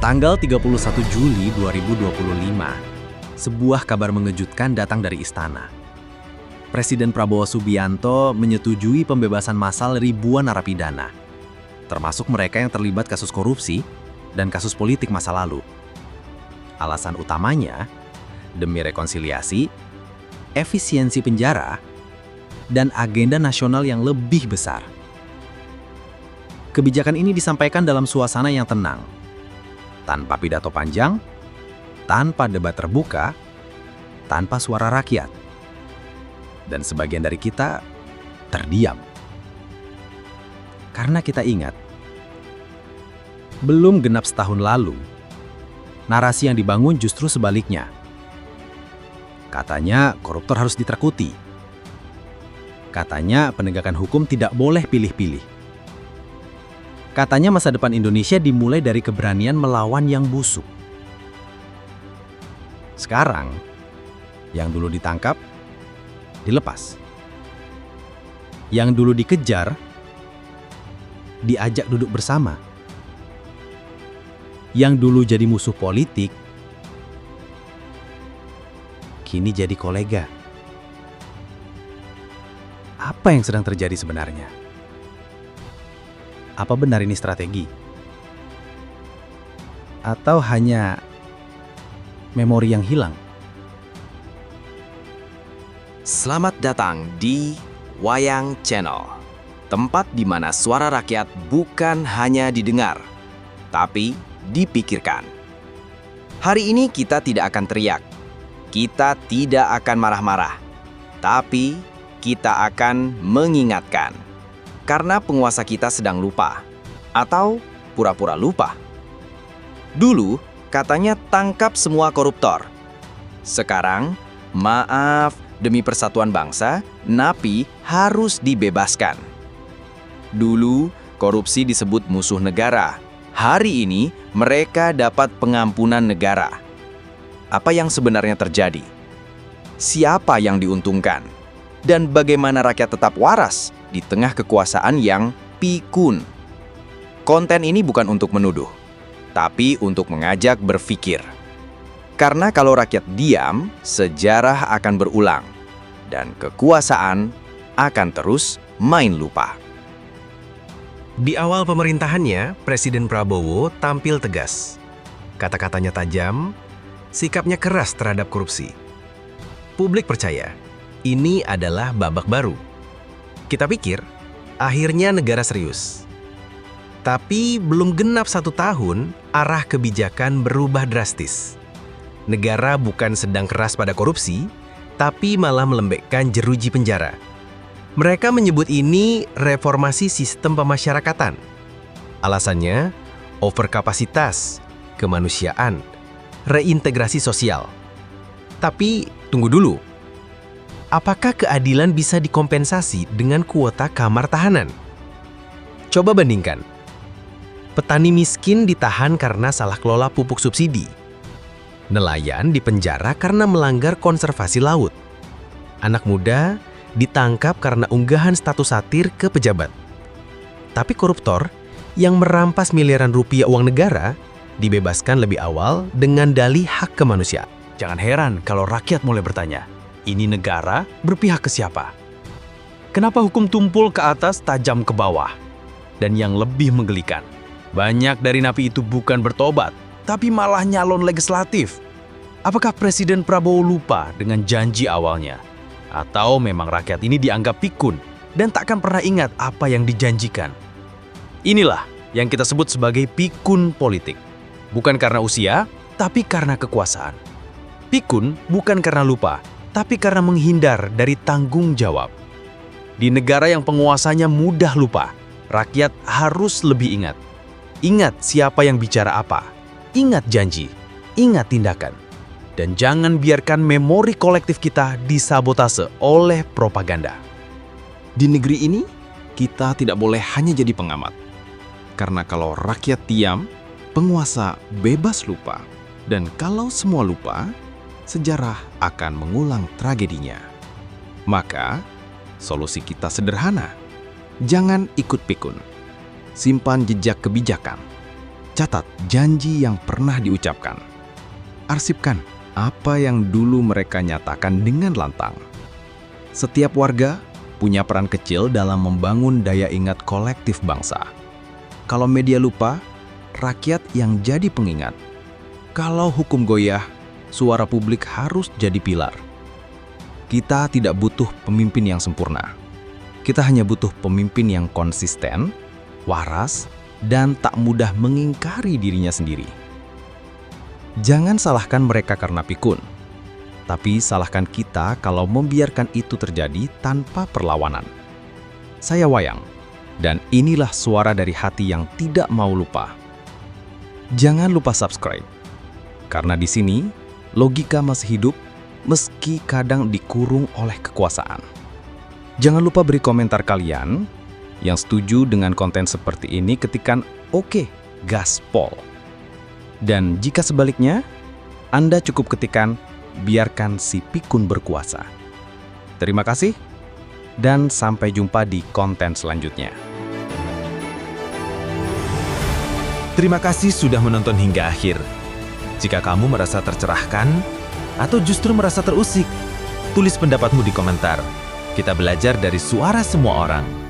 Tanggal 31 Juli 2025, sebuah kabar mengejutkan datang dari istana. Presiden Prabowo Subianto menyetujui pembebasan massal ribuan narapidana, termasuk mereka yang terlibat kasus korupsi dan kasus politik masa lalu. Alasan utamanya, demi rekonsiliasi, efisiensi penjara, dan agenda nasional yang lebih besar. Kebijakan ini disampaikan dalam suasana yang tenang, tanpa pidato panjang, tanpa debat terbuka, tanpa suara rakyat. Dan sebagian dari kita terdiam. Karena kita ingat, belum genap setahun lalu, narasi yang dibangun justru sebaliknya. Katanya koruptor harus ditakuti. Katanya penegakan hukum tidak boleh pilih-pilih. Katanya masa depan Indonesia dimulai dari keberanian melawan yang busuk. Sekarang, yang dulu ditangkap, dilepas. Yang dulu dikejar, diajak duduk bersama. Yang dulu jadi musuh politik, kini jadi kolega. Apa yang sedang terjadi sebenarnya? Apa benar ini strategi? Atau hanya memori yang hilang? Selamat datang di Wayang Channel, tempat di mana suara rakyat bukan hanya didengar, tapi dipikirkan. Hari ini kita tidak akan teriak, kita tidak akan marah-marah, tapi kita akan mengingatkan. Karena penguasa kita sedang lupa, atau pura-pura lupa. Dulu, katanya tangkap semua koruptor. Sekarang, maaf, demi persatuan bangsa, napi harus dibebaskan. Dulu, korupsi disebut musuh negara. Hari ini, mereka dapat pengampunan negara. Apa yang sebenarnya terjadi? Siapa yang diuntungkan? Dan bagaimana rakyat tetap waras di tengah kekuasaan yang pikun? Konten ini bukan untuk menuduh, tapi untuk mengajak berpikir. Karena kalau rakyat diam, sejarah akan berulang, dan kekuasaan akan terus main lupa. Di awal pemerintahannya, Presiden Prabowo tampil tegas. Kata-katanya tajam, sikapnya keras terhadap korupsi. Publik percaya, ini adalah babak baru. Kita pikir, akhirnya negara serius. Tapi belum genap 1 tahun, arah kebijakan berubah drastis. Negara bukan sedang keras pada korupsi, tapi malah melembekkan jeruji penjara. Mereka menyebut ini reformasi sistem pemasyarakatan. Alasannya, overkapasitas, kemanusiaan, reintegrasi sosial. Tapi tunggu dulu. Apakah keadilan bisa dikompensasi dengan kuota kamar tahanan? Coba bandingkan. Petani miskin ditahan karena salah kelola pupuk subsidi. Nelayan dipenjara karena melanggar konservasi laut. Anak muda ditangkap karena unggahan status satir ke pejabat. Tapi koruptor yang merampas miliaran rupiah uang negara dibebaskan lebih awal dengan dalih hak kemanusiaan. Jangan heran kalau rakyat mulai bertanya, ini negara berpihak ke siapa? Kenapa hukum tumpul ke atas tajam ke bawah? Dan yang lebih menggelikan, banyak dari napi itu bukan bertobat, tapi malah nyalon legislatif. Apakah Presiden Prabowo lupa dengan janji awalnya? Atau memang rakyat ini dianggap pikun dan takkan pernah ingat apa yang dijanjikan? Inilah yang kita sebut sebagai pikun politik. Bukan karena usia, tapi karena kekuasaan. Pikun bukan karena lupa, tapi karena menghindar dari tanggung jawab. Di negara yang penguasanya mudah lupa, rakyat harus lebih ingat. Ingat siapa yang bicara apa. Ingat janji. Ingat tindakan. Dan jangan biarkan memori kolektif kita disabotase oleh propaganda. Di negeri ini, kita tidak boleh hanya jadi pengamat. Karena kalau rakyat diam, penguasa bebas lupa. Dan kalau semua lupa, sejarah akan mengulang tragedinya. Maka, solusi kita sederhana. Jangan ikut pikun. Simpan jejak kebijakan. Catat janji yang pernah diucapkan. Arsipkan apa yang dulu mereka nyatakan dengan lantang. Setiap warga punya peran kecil dalam membangun daya ingat kolektif bangsa. Kalau media lupa, rakyat yang jadi pengingat. Kalau hukum goyah, suara publik harus jadi pilar. Kita tidak butuh pemimpin yang sempurna. Kita hanya butuh pemimpin yang konsisten, waras, dan tak mudah mengingkari dirinya sendiri. Jangan salahkan mereka karena pikun, tapi salahkan kita kalau membiarkan itu terjadi tanpa perlawanan. Saya Wayang, dan inilah suara dari hati yang tidak mau lupa. Jangan lupa subscribe, karena di sini logika masih hidup meski kadang dikurung oleh kekuasaan. Jangan lupa beri komentar kalian. Yang setuju dengan konten seperti ini ketikkan oke, gaspol. Dan jika sebaliknya, Anda cukup ketikkan biarkan si pikun berkuasa. Terima kasih, dan sampai jumpa di konten selanjutnya. Terima kasih sudah menonton hingga akhir. Jika kamu merasa tercerahkan atau justru merasa terusik, tulis pendapatmu di komentar. Kita belajar dari suara semua orang.